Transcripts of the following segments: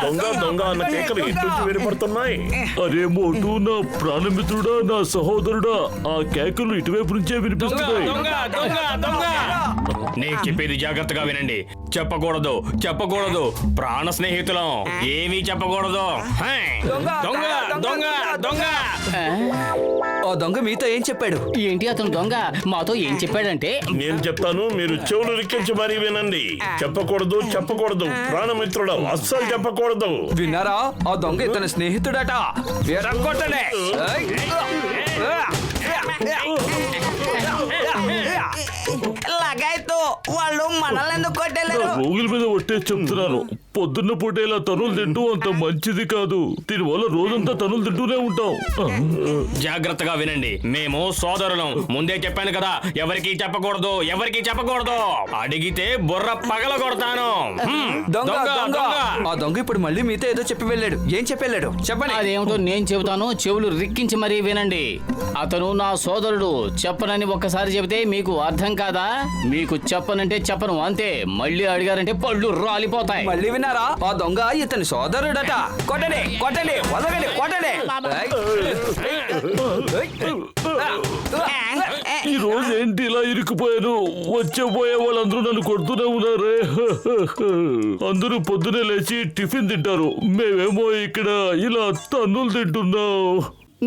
దొంగ దొంగ అన్న కేకలు ఇటు వినపడుతున్నాయి. అరే మోటు, నా ప్రాణమిత్రుడా, నా సహోదరుడా, ఆ కేకలు ఇటువైపు నుంచే వినిపిస్తున్నాయి. నేను చెప్పేది జాగ్రత్తగా వినండి. చెప్పకూడదు చెప్పకూడదు, ప్రాణ స్నేహితులం, ఏమీ చెప్పకూడదు. దొంగ దొంగ దొంగ. ఓ దొంగ మీతో ఏం చెప్పాడు? ఏంటి అతను దొంగ మాతో ఏం చెప్పాడంటే, నేను చెప్తాను, మీరు చెవులు రిక్కించి మరీ వినండి. చెప్పకూడదు చెప్పకూడదు, ప్రాణమిత్రుడు, అస్సలు చెప్పకూడదు. విన్నారా? ఆ దొంగ ఇతని స్నేహితుడట. విరగ్గొట్టండి. లగాయతో వాళ్ళు మనల్ని ఎందుకు కొట్టలేరు? రోగుల మీద ఒట్టే చెప్తున్నాను, పొద్దున్న పూటేలా తనులు తింటూ అంత మంచిది కాదు. దీనివల్ల రోజంతా తనులు తింటూనే ఉంటాం. జాగ్రత్తగా వినండి, మేము సోదరులం. ముందే చెప్పాను కదా, ఎవరికి చెప్పకూడదు, ఎవరికి చెప్పకూడదు. అడిగితే బుర్ర పగల కొడతాను. దొంగ దొంగ. ఆ దొంగ ఇప్పుడు మళ్ళీ మీతో ఏదో చెప్పి వెళ్ళాడు. ఏం చెప్పి వెళ్ళాడు చెప్పండి. అదేమిటో నేను చెబుతాను, చెవులు రిక్కించి మరీ వినండి. అతను నా సోదరుడు, చెప్పనని ఒక్కసారి చెబితే మీకు అర్థం కాదా? మీకు చెప్పనంటే చెప్పను అంతే. మళ్ళీ అడిగారంటే పళ్ళు రాలిపోతాయి. మళ్ళీ విన్నారా? ఆ దొంగ ఇతని సోదరుడట. కొట్టండి కొట్టండి, వదలండి, కొట్టండి. ఈ రోజు ఏంటి ఇలా ఇరుక్కుపోయాను? వచ్చే పోయే వాళ్ళందరూ నన్ను కొడుతూనే ఉన్నారే. అందరూ పొద్దునే లేచి టిఫిన్ తింటారు, మేమేమో ఇక్కడ ఇలా తన్నులు తింటున్నాం.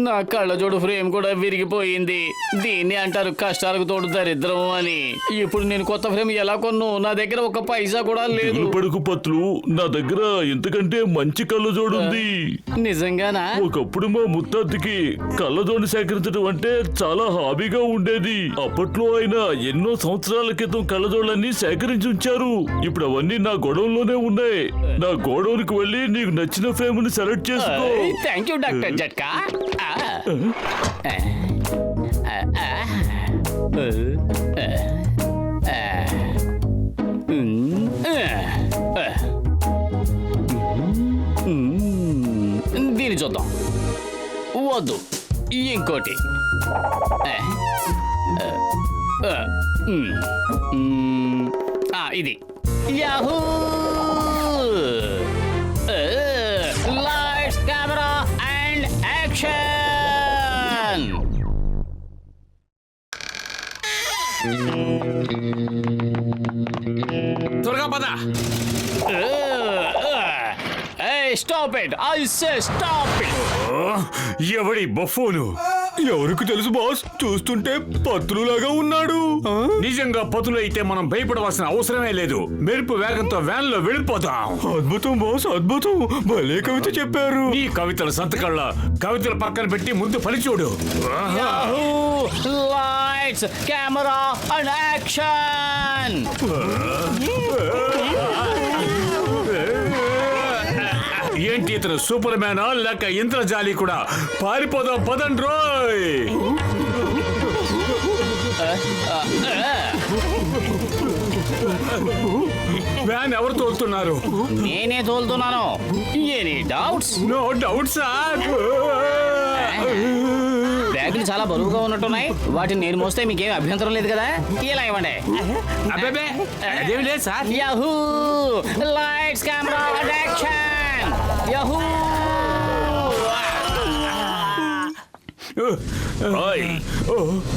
నా కళ్ళజోడు ఫ్రేమ్ కూడా విరిగిపోయింది. దీన్ని అంటారు కష్టాలకు తోడు దరిద్రం అని. ఇప్పుడు నేను కొత్త ఫ్రేమ్ ఎలా కొన్ను? నా దగ్గర ఒక పైసా కూడా లేదు. పడుకు పత్లు, నా దగ్గర ఇంతకంటే మంచి కళ్ళజోడు ఉంది. నిజంగానా? ఒకప్పుడు మా ముత్తాతికి కళ్ళజోడు సేకరించడం అంటే చాలా హాబీగా ఉండేది. అప్పట్లో ఆయన ఎన్నో సంవత్సరాల క్రితం కళ్ళజోళ్ళన్నీ సేకరించి ఉంచారు. ఇప్పుడు అవన్నీ నా గొడవలోనే ఉన్నాయి. నా గోడౌన్కి వెళ్ళి నీకు నచ్చిన ఫ్రేమ్ ని సెలెక్ట్ చేసుకో. థ్యాంక్ యూ డాక్టర్ జట్కా. దీన్ని చూద్దాం. వద్దు, ఇంకోటి. ఇది Yahoo. Lights, camera and action. త్వరగా పద. Stop it, I say stop it. ఎవడి బఫోను? ఎవరికి తెలుసు బాస్, చూస్తుంటే పత్రులాగా ఉన్నాడు. నిజంగా పతులు అయితే మనం భయపడవలసిన అవసరమే లేదు. మెరుపు వేగంతో వ్యాన్ లో వెళ్ళిపోతాం. అద్భుతం బాస్, అద్భుతం. భలే కవిత చెప్పారు. ఈ కవితల సంతకాళ్ళ కవితల పక్కన పెట్టి ముందు పని చూడు. Lights, camera and action. ఏంటి ఇతను సూపర్ మ్యానా లేక ఇంద్రజాలి కూడా? పారిపోదాం పదండి రోయ్. వ్యాన్ ఎవరు తోలుతున్నారు? నేనే తోలుతున్నాను. Any doubts? No doubt sir. బ్యాగులు చాలా బరువుగా ఉన్నట్టున్నాయి. వాటిని నేను మోస్తే మీకేం అభ్యంతరం లేదు కదా? ఇలా ఇవ్వండి. అబ్బే అదేమి లేదు సార్. Yahoo. Lights, camera and action. Yahoo.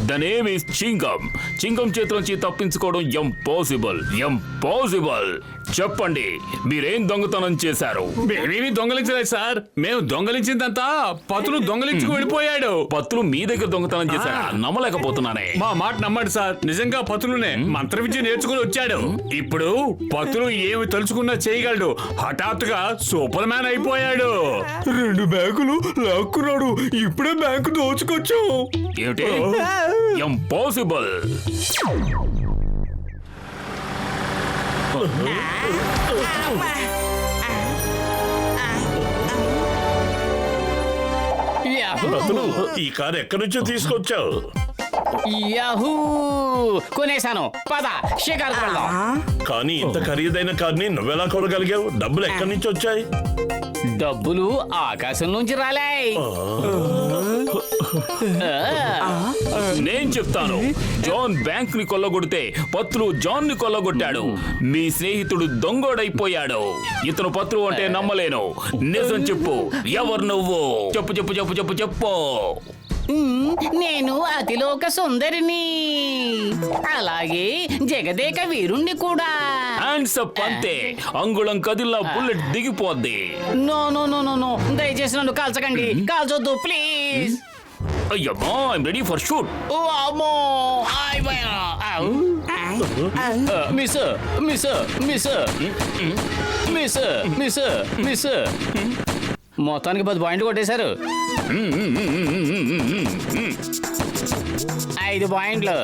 The name is Chingam. Chingam చేతిలోంచి తప్పించుకోవడం ఇంపాసిబుల్. ఇంపాసిబుల్. చెప్పండి, మీరేం దొంగతనం చేశారు? మేమేమి దొంగలించలేదు సార్. మేము దొంగలించిందంతా పతులు దొంగలించుకు వెళ్ళిపోయాడు. పత్తులు మీ దగ్గర దొంగతనం చేశారా? నమ్మలేకపోతున్నానే. మా మాట నమ్మండి సార్, నిజంగా పతులునే మంత్ర విద్య నేర్చుకుని వచ్చాడు. ఇప్పుడు పతులు ఏమి తలుచుకున్నా చేయగలడు. హఠాత్తుగా సూపర్ మ్యాన్ అయిపోయాడు. 2 బ్యాంకులు లాక్కున్నాడు. ఇప్పుడే బ్యాంకు దోచుకొచ్చాం. ఏమిటి? ఇంపాసిబుల్. అతను ఈ కారు ఎక్కడి నుంచో తీసుకొచ్చావు? యాహూ. కొనేశాను, పద షికారు వెళ్దాం. కానీ ఇంత ఖరీదైన కార్ని నువ్వెలా కొనగలిగావు? డబ్బులు ఎక్కడి నుంచి వచ్చాయి? డబ్బులు ఆకాశం నుంచి రాలే. నేను చెప్తాను. జాన్ బ్యాంక్ ని కొల్లగొడితే పత్రు జాన్ ని కొల్లగొట్టాడు. మీ స్నేహితుడు దొంగోడైపోయాడు. ఇతను పత్రు అంటే నమ్మలేను. నిజం చెప్పు, ఎవరు నువ్వు? చెప్పు చెప్పు చెప్పు చెప్పు చెప్పు. నేను అతిలోక సుందరిని, అలాగే జగదేక వీరుణ్ణి కూడా. హ్యాండ్స్ అప్ అంతే. అంగుళం కదిలిన బుల్లెట్ దిగిపోద్ది. No no no no no, దయచేసి నన్ను కాల్చకండి, కాల్చొద్దు ప్లీజ్. అయ్యమ్మా, ఐఎమ్ రెడీ ఫర్ షూట్. ఓ అమ్మో, miss miss miss miss miss miss. మొత్తానికి 10 పాయింట్లు కొట్టేశారు. 5 పాయింట్లు.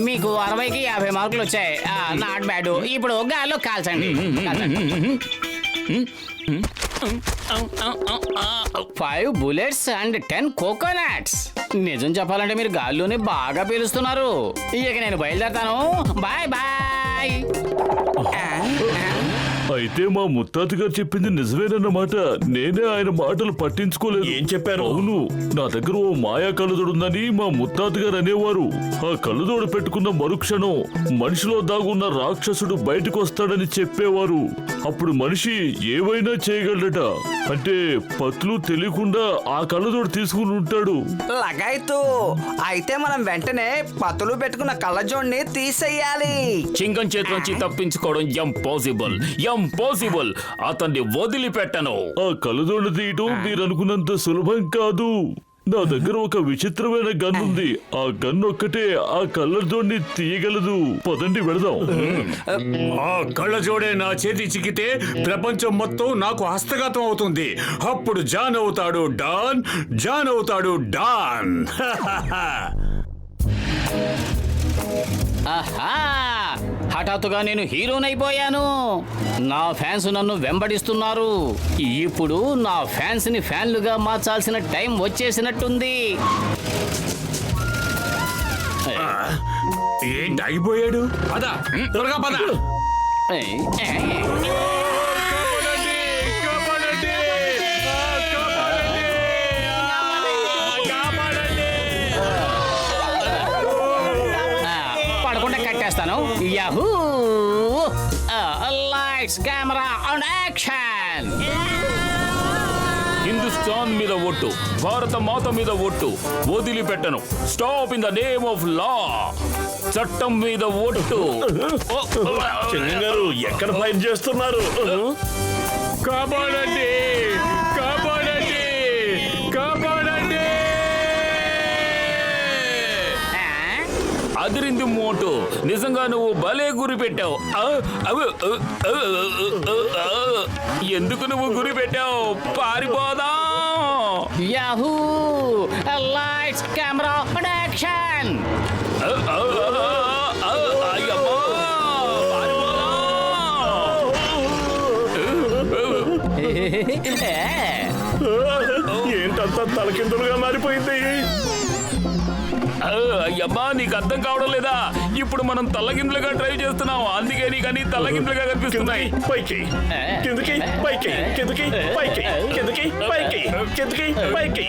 మీకు 60కి 50 మార్కులు వచ్చాయి. Not bad. ఇప్పుడు గాల్లో కాల్చండి. 5 bullets and 10 coconuts. నిజం చెప్పాలంటే మీరు గాల్లోనే బాగా పీలుస్తున్నారు. ఇక నేను బయలుదేరతాను. Bye bye. అయితే మా ముత్తాత గారు చెప్పింది నిజమేనన్నమాట. నేనే ఆయన మాటలు పట్టించుకోలేదు. ఏం చెప్పారు? అవును, నా దగ్గర ఓ మాయా కళ్ళజోడుందని మా ముత్తాత గారు అనేవారు. ఆ కళ్ళజోడు పెట్టుకున్న మరుక్షణం మనిషిలో దాగున్న రాక్షసుడు బయటకు వస్తాడని చెప్పేవారు. అప్పుడు మనిషి ఏవైనా చేయగలడట. అంటే పత్లు తెలియకుండా ఆ కళ్ళజోడు తీసుకుని ఉంటాడు. లగాయితూ అయితే మనం వెంటనే పతులు పెట్టుకున్న కళ్ళజోడిని తీసేయాలి. చింగం చేతి నుంచి తప్పించుకోవడం ఇంపాసిబుల్. అతన్ని వదిలిపెట్టను. ఆ కళ్ళజోడు తీయటం మీరు అనుకున్నంత సులభం కాదు. నా దగ్గర ఒక విచిత్రమైన గన్ ఉంది. ఆ గన్ ఒక్కటే ఆ కళ్ళజోడిని తీయగలదు. పదండి వెళదాం. ఆ కళ్ళజోడే నా చేతి చిక్కితే ప్రపంచం మొత్తం నాకు హస్తగతం అవుతుంది. అప్పుడు జాన్ అవుతాడు డాన్. ఆహా, హఠాత్తుగా నేను హీరోనైపోయాను. నా ఫ్యాన్స్ నన్ను వెంబడిస్తున్నారు. ఇప్పుడు నా ఫ్యాన్స్ ని ఫ్యాన్లుగా మార్చాల్సిన టైం వచ్చేసినట్టుంది. ఏంటి అయిపోయాడు? పద, త్వరగా పద. పడకుండా కట్టేస్తాను. Yahoo! Lights, camera and action. Hindustan మీద ఒట్టు, భారత మాత మీద ఒట్టు, వదిలిపెట్టను. Stop in the name of law. చట్టం మీద ఒట్టు. చిన్న గారు ఎక్కడ ఫైట్ చేస్తున్నారు? కాపాడండి. అదిరింది మోటు. నిజంగా నువ్వు భలే గురి పెట్టావు. ఎందుకు నువ్వు గురి పెట్టావు? పారిపోదా. Yahoo! Lights, camera and action. ఏంటంతా తలకిందులుగా మారిపోయింది? అయ్యమ్మా, నీకు అర్థం కావడం లేదా? ఇప్పుడు మనం తల్లగిందులుగా డ్రైవ్ చేస్తున్నాం. అందుకే నీకు అన్ని తల్లగిందులుగా కనిపిస్తున్నాయి. పైకి కిందకి, పైకి కిందకి, పైకి కిందకి, పైకి కిందకి, పైకి.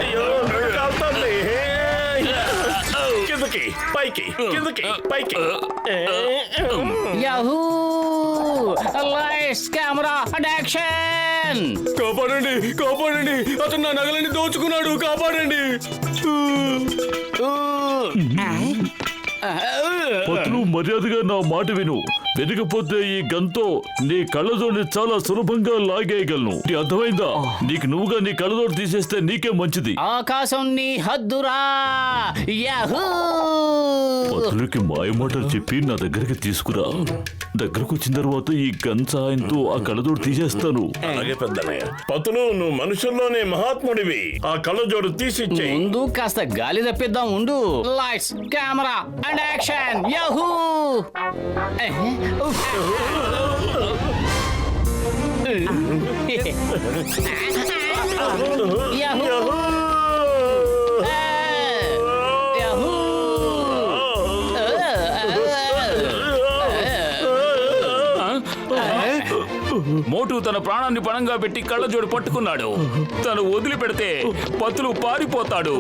అయ్యో, కాలుతోంది. కిందకి, పైకి కిందకి, పైకి. Yahoo! Lights, camera and action. కాపాడండి. అతను నా నగలని దోచుకున్నాడు. కాపాడండి. పత్రు, మర్యాదగా నా మాట విను. వెనకపోతే ఈ గంతో నీ కళ్ళజోడిని చాలా సులభంగా లాగేయగలను. అర్థమైందా? నీకు నువ్వుగా నీ కళ్ళజోడు తీసేస్తే నీకే మంచిది. ఆకాశం నీ హద్దురా. యాహూ! పత్రులకి మాయమాటలు చెప్పి నా దగ్గరికి తీసుకురా. దగ్గరకు వచ్చిన తర్వాత ఈ గన్ సహాయంతో ఆ కళ్ళజోడు తీసేస్తాను. అలాగే పెద్దనయ్య. పతులు, నువ్వు మనుషుల్లోనే మహాత్ముడివి. ఆ కళ్ళజోడు తీసిచ్చేయి. ముందు కాస్త గాలి తప్పిద్దాం. ఉండు. Lights, camera and action. Yahoo! Yahoo! Yahoo! Motu తన ప్రాణాన్ని పణంగా పెట్టి కళ్ళజోడు పట్టుకున్నాడు. తను వదిలిపెడితే పతులు పారిపోతాడు.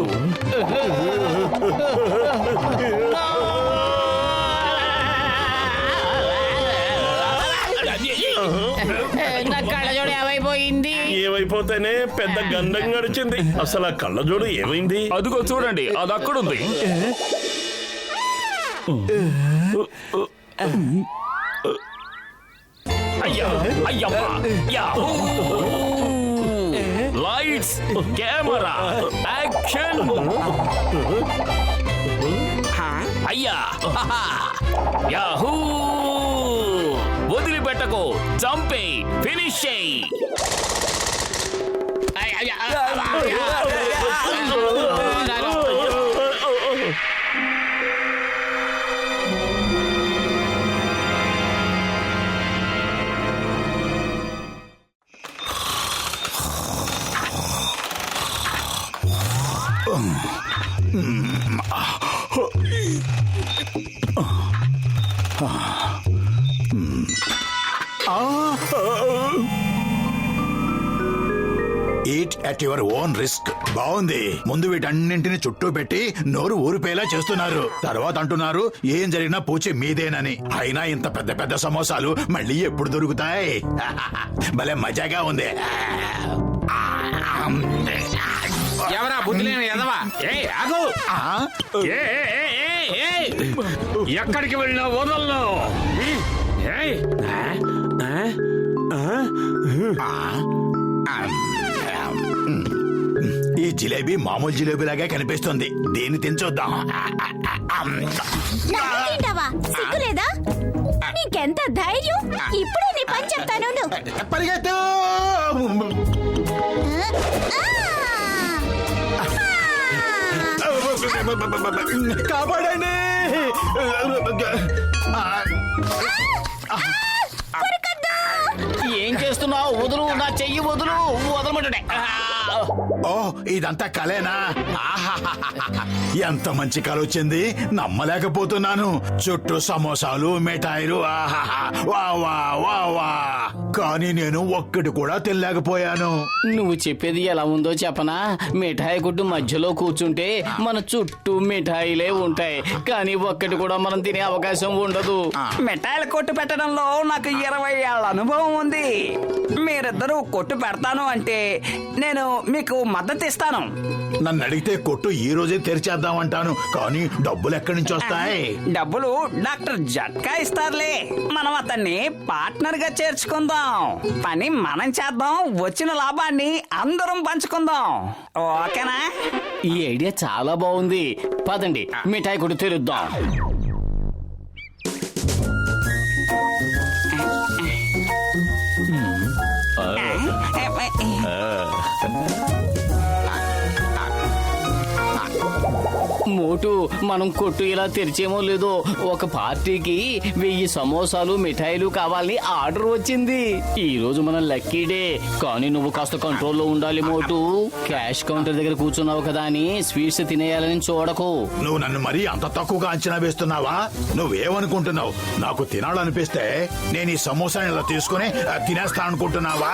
నా కళ్ళజోడు ఏమైపోయింది? ఏమైపోతేనే పెద్ద గండం గడిచింది. అసలు ఆ కళ్ళజోడు ఏమైంది? అదిగో చూడండి, అది అక్కడుంది. అయ్యా, అయ్యమ్మా, యాహూ! Lights, camera, action! అయ్యా, యాహూ! వదిలిపెట్టకు, చంపే, ఫినిష్ చేయి. Eat at your own risk. బాగుంది. ముందు వీటన్నింటిని చుట్టూ పెట్టి నోరు ఊరిపోయేలా చేస్తున్నారు. తర్వాత అంటున్నారు ఏం జరిగినా పూచి మీదేనని. అయినా ఇంత పెద్ద పెద్ద సమోసాలు మళ్ళీ ఎప్పుడు దొరుకుతాయి? భలే మజాగా ఉంది. ఎవరా బుద్ధి లేని ఎదవా? ఆగు! ఎక్కడికి వెళ్ళినా వదలను. ఈ జిలేబీ మామూలు జిలేబీలాగే కనిపిస్తుంది. దీన్ని తినచొద్దాం. తింటావా? సిగ్గులేదా? నీకెంత ధైర్యం? ఇప్పుడే నీ పని చెప్తాను. పరిగెత్తు! కాపాడండి! ఏం చేస్తున్నావు? వదులు, నా చెయ్యి వదులు. వదలమంటుండే. ఓ, ఇదంతా కలేనా? ఎంత మంచి కళ వచ్చింది, నమ్మలేకపోతున్నాను. చుట్టూ సమోసాలు, మిఠాయిలు. వా వా వా వా! కానీ నేను ఒక్కటి కూడా తినలేకపోయాను. నువ్వు చెప్పేది ఎలా ఉందో చెప్పనా? మిఠాయి గుడ్డు మధ్యలో కూర్చుంటే మన చుట్టూ మిఠాయిలే ఉంటాయి, కానీ ఒక్కటి కూడా మనం తినే అవకాశం ఉండదు. మిఠాయిల కొట్టు పెట్టడంలో నాకు 20 ఏళ్ల అనుభవం ఉంది. మీరిద్దరూ కొట్టు పెడతాను అంటే నేను మీకు మద్దతు ఇస్తాను. నన్ను అడిగితే కొట్టు ఈ రోజే తెరిచేద్దామంటాను, కానీ డబ్బులు ఎక్కడి నుంచి వస్తాయి? డబ్బులు డాక్టర్ జట్కా ఇస్తారులే. మనం అతన్ని పార్ట్నర్ గా చేర్చుకుందాం. పని మనం చేద్దాం, వచ్చిన లాభాన్ని అందరం పంచుకుందాం. ఓకేనా? ఈ ఐడియా చాలా బాగుంది. పదండి, మిఠాయి కొట్టు తెరుద్దాం. మోటు, మనం కొట్టు ఇలా తెరిచేమో లేదో ఒక పార్టీకి 1000 సమోసాలు మిఠాయిలు కావాలని ఆర్డర్ వచ్చింది. ఈ రోజు మనం లక్కీ డే, కానీ నువ్వు కాస్త కంట్రోల్లో ఉండాలి మోటు. క్యాష్ కౌంటర్ దగ్గర కూర్చున్నావు కదా అని స్వీట్స్ తినేయాలని చూడకు. నువ్వు నన్ను మరీ అంత తక్కువగా అంచనా వేస్తున్నావా? నువ్వేమనుకుంటున్నావు? నాకు తినాలనిపిస్తే నేను ఈ సమోసాని ఇలా తీసుకుని తినేస్తా అనుకుంటున్నావా?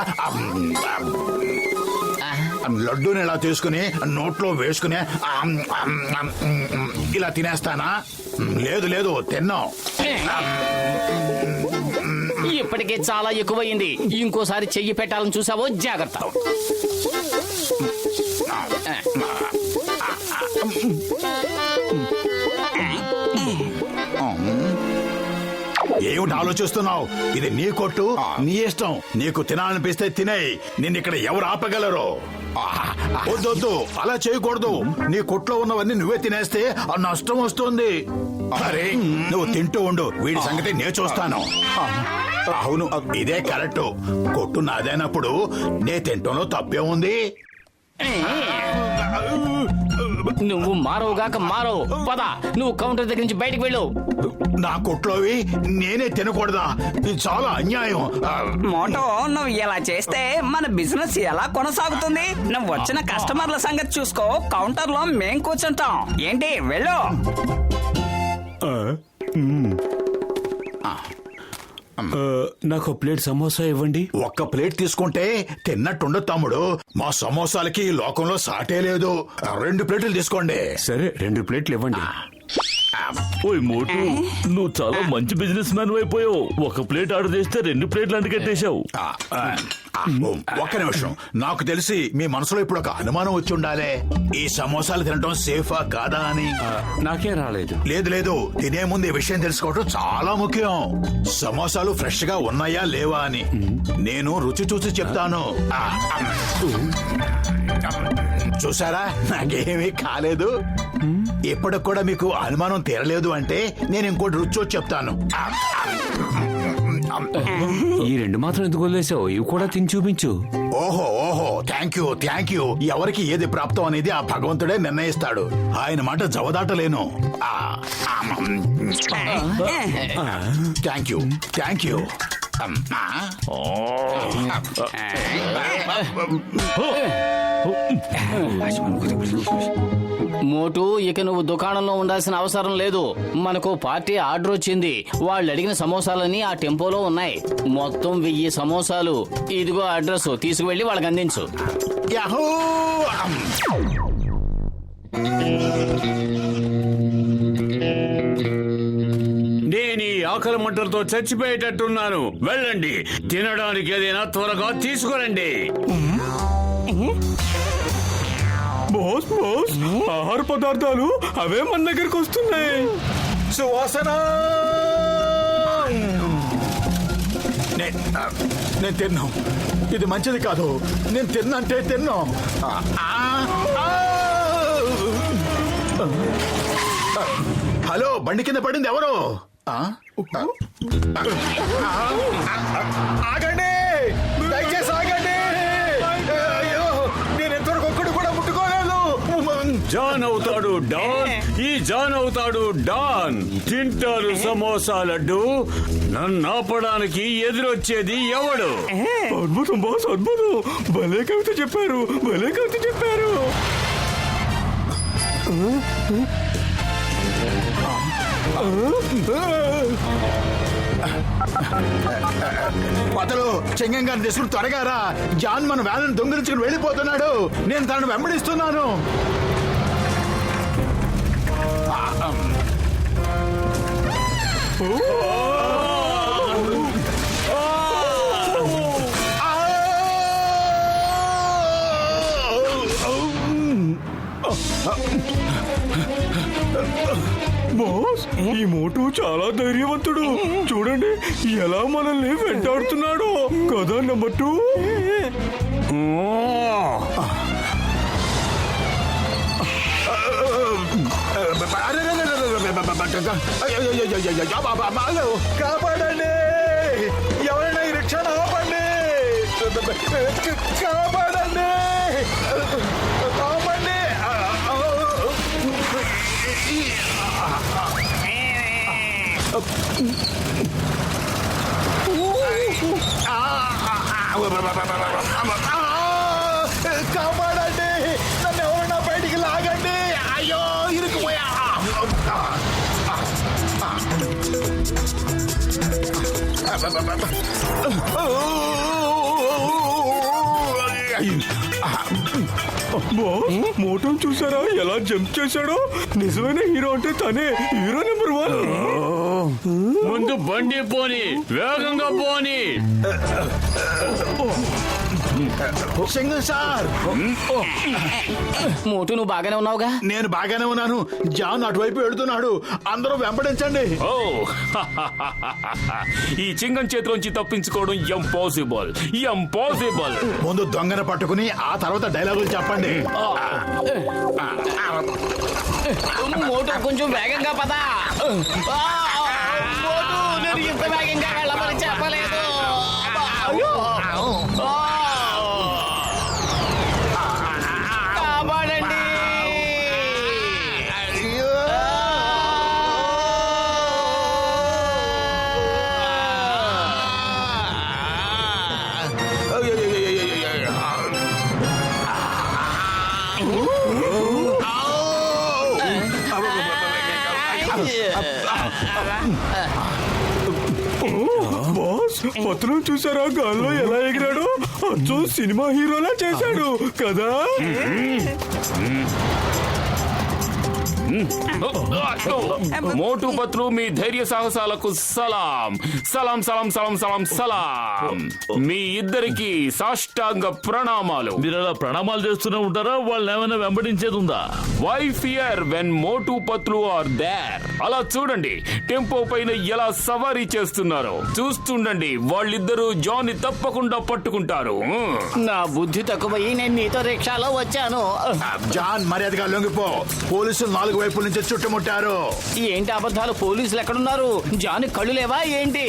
లడ్డూని ఇలా తీసుకుని నోట్లో వేసుకుని ఇలా తినేస్తానా? లేదు లేదు, తిన్నాం. ఇప్పటికే చాలా ఎక్కువయింది. ఇంకోసారి చెయ్యి పెట్టాలని చూసావో జాగ్రత్త. ఏమిటి ఆలోచిస్తున్నావు? ఇది నీ కొట్టు, నీ ఇష్టం. నీకు తినాలనిపిస్తే తినేయ్. నిన్నిక్కడ ఎవరు ఆపగలరు? వద్దొద్దు, అలా చేయకూడదు. నీ కొట్లో ఉన్నవన్నీ నువ్వే తినేస్తే ఆ నష్టం వస్తుంది. అరే, నువ్వు తింటూ ఉండు, వీడి సంగతి నేను చూస్తాను. అవును, ఇదే కరెక్ట్. కొట్టు నాదైనప్పుడు నే తింటంలో తప్పే ఉంది. నువ్వు మారవుగాక మారవు. పద, నువ్వు కౌంటర్ దగ్గర నుంచి బయటకు వెళ్ళు. నా కొట్లోవి నేనే తినకూడదా? ఇది చాలా అన్యాయం. మోటో, నువ్వు ఇలా చేస్తే మన బిజినెస్ ఎలా కొనసాగుతుంది? నువ్వు వచ్చిన కస్టమర్ల సంగతి చూసుకో. కౌంటర్ లో మేం కూర్చుంటాం. ఏంటి, వెళ్ళు. నాకు ప్లేట్ సమోసా ఇవ్వండి. ఒక్క ప్లేట్ తీసుకుంటే తిన్నట్టుండదు తమ్ముడు. మా సమోసాలకి ఈ లోకంలో సాటే లేదు. 2 ప్లేట్లు తీసుకోండి. సరే 2 ప్లేట్లు ఇవ్వండి. ఓయ్ మోటు, నువ్వు చాలా మంచి బిజినెస్ మ్యాన్ అయిపోయావు. 1 ప్లేట్ ఆర్డర్ చేస్తే 2 ప్లేట్లు అంటగట్టేశావు. ఒక్క నిమిషం. నాకు తెలిసి మీ మనసులో ఇప్పుడు ఒక అనుమానం వచ్చి ఉండాలి, ఈ సమోసాలు తినడం సేఫా కాదా అని. నాకే రాలేదు. లేదు, తినే ముందు ఈ విషయం తెలుసుకోవడం చాలా ముఖ్యం. సమోసాలు ఫ్రెష్ గా ఉన్నాయా లేవా అని నేను రుచి చూసి చెప్తాను. చూసారా, నాకేమీ కాలేదు. ఇప్పటికి కూడా మీకు అనుమానం తీరలేదు అంటే నేను ఇంకోటి రుచి చూసి చెప్తాను. ఈ 2 మాత్రం ఎందుకు వదిలేసావు? ఇవి కూడా తిని చూపించు. ఓహో, థ్యాంక్ యూ. ఎవరికి ఏది ప్రాప్తం అనేది ఆ భగవంతుడే నిర్ణయిస్తాడు. ఆయన మాట జవదాటలేను. Thank you. మోటు, ఇక నువ్వు దుకాణంలో ఉండాల్సిన అవసరం లేదు. మనకు పార్టీ ఆర్డర్ వచ్చింది. వాళ్ళు అడిగిన సమోసాలన్నీ ఆ టెంపోలో ఉన్నాయి. మొత్తం 1000 సమోసాలు. ఇదిగో అడ్రస్, తీసుకువెళ్ళి వాళ్ళకి అందించు. యాహూ! నేను ఈ ఆకలి మంటలతో చచ్చిపోయేటట్టున్నాను. వెళ్ళండి, తినడానికి ఏదైనా త్వరగా తీసుకురండి. బాస్ ఆహార పదార్థాలు అవే మన దగ్గరికి వస్తున్నాయి. సువాసన! నేను తిన్నాం. ఇది మంచిది కాదు. నేను తిన్నంటే తిన్నాం. హలో, బండి కింద పడింది ఎవరు? ఆగండి, దయచేసి ఆగండి. అయ్యో, నేను ఎంతవరకు ఒక్కడు కూడా ముట్టుకోలేదు. జాన్ అవుతాడు డాన్, ఈ జాన్ అవుతాడు డాన్. తింటారు సమోసా లడ్డు. నన్ను ఆపడానికి ఎదురొచ్చేది ఎవడు? అద్భుతం బాస్, అద్భుతం. భలే కవిత చెప్పారు. పతలు, చెంగంగా తీసుకుని త్వరగా రా. జాన్ మన వ్యాన్ దొంగిలించుకుని వెళ్ళిపోతున్నాడు. నేను తనను వెంబడిస్తున్నాను. బాస్, ఈ మోటు చాలా ధైర్యవంతుడు. చూడండి ఎలా మనల్ని వెంటాడుతున్నాడో కదా. నెంబర్ 2. కాపాడండి, ఎవరైనా ఈ రిక్షా ఆపండి. కాపాడండి. కాపాడండి, నన్ను ఎవరైనా బయటికి లాగండి. అయ్యో, ఇరుక్కుపోయా. మోటోని చూసారా ఎలా జంప్ చేశాడో? నిజమైన హీరో అంటే తనే. Hero number 1. ముందు బండి పోని, వేగంగా పోని. సింగల్ సార్, మోటు, నువ్వు బాగానే ఉన్నావుగా? నేను బాగానే ఉన్నాను. జాన్ అటువైపు వెళుతున్నాడు. అందరూ వెంబడించండి. ఓ ఈ చింగం చేతిలోంచి తప్పించుకోవడం ఇంపాసిబుల్. ముందు దొంగను పట్టుకుని ఆ తర్వాత డైలాగులు చెప్పండి. మోటు, కొంచెం వేగంగా పదా. మోటు, నేను ఇంత వేగంగా వెళ్ళమని చెప్పలేదు. కాపాడండి. బాస్ పత్రం చూసారా గాల్లో ఎలా ఎగిరాడు? అచ్చో సినిమా హీరోలా చేశాడు కదా. మోటు పత్లు మీ ధైర్య సాహసాలకు సలాం సలాం సలాం సలాం సలాం సలాం. మీ ఇద్దరికి సాష్టాంగ ప్రణామాలు. మీరు అలా ప్రణామాలు చేస్తూనే ఉంటారా? వాళ్ళని ఏమైనా వెంబడించేది ఉందా? Why fear when Motu Patlu are there. అలా చూడండి టెంపో పైన ఎలా సవారీ చేస్తున్నారో చూస్తుండండి. వాళ్ళిద్దరూ జాన్ తప్పకుండా పట్టుకుంటారు. నా బుద్ధి తక్కువయ్యి నేను నీతో రిక్షాలో వచ్చాను. జాన్ మర్యాదగా లొంగిపో. పోలీసులు 4 వైపుల నుంచి చుట్టుముట్టారు. ఏంటి అబద్ధాలు? పోలీసులు ఎక్కడున్నారు? జాని కళ్ళు లేవా ఏంటి?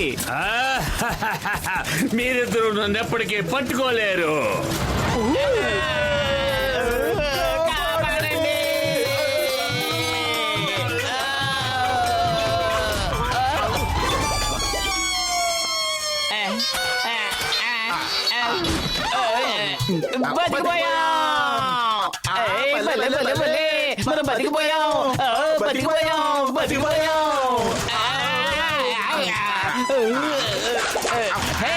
మీరిద్దరూ నన్ను ఎప్పటికీ పట్టుకోలేరు. కాపాడండి! బతికిపోయాం! ఏయ్, భలే, భలే, భలే! మనం బతికిపోయాం! బతికిపోయాం! బతికిపోయాం! హే!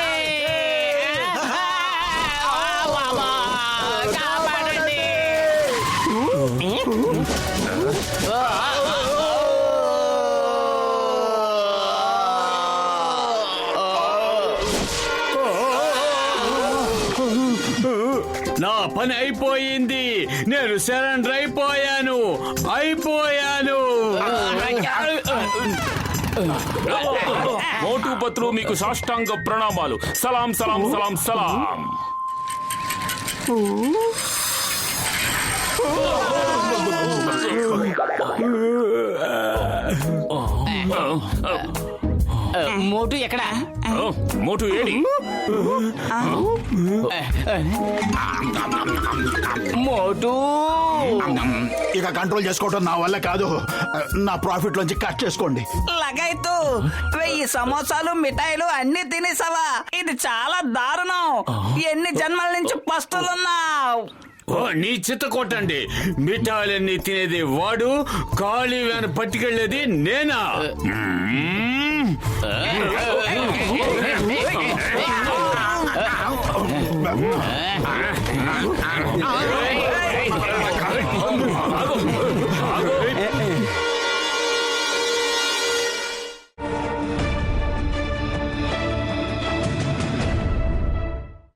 వామా! కాపాడండి! నా పని అయిపోయింది. నేను సరెండర్ అయిపోయాను. మోటు పత్లు మీకు సాష్టాంగ ప్రణామాలు. సలాం సలాం సలాం సలాం. మోటు ఎక్కడా? మోటు ఏడి? మోటు ఇక కంట్రోల్ చేసుకోవటం నా వల్ల కాదు. నా ప్రాఫిట్ లోంచి కట్ చేసుకోండి. లగైతు 1000 సమోసాలు మిఠాయిలు అన్ని తినేసావా? ఇది చాలా దారుణం. ఎన్ని జన్మల నుంచి పస్తులున్నావు? ఓ నీ చిత్త కొట్టండి. మిఠాయిలన్నీ తినేది వాడు, ఖాళీ వ్యాన్ పట్టుకెళ్లేది నేనా?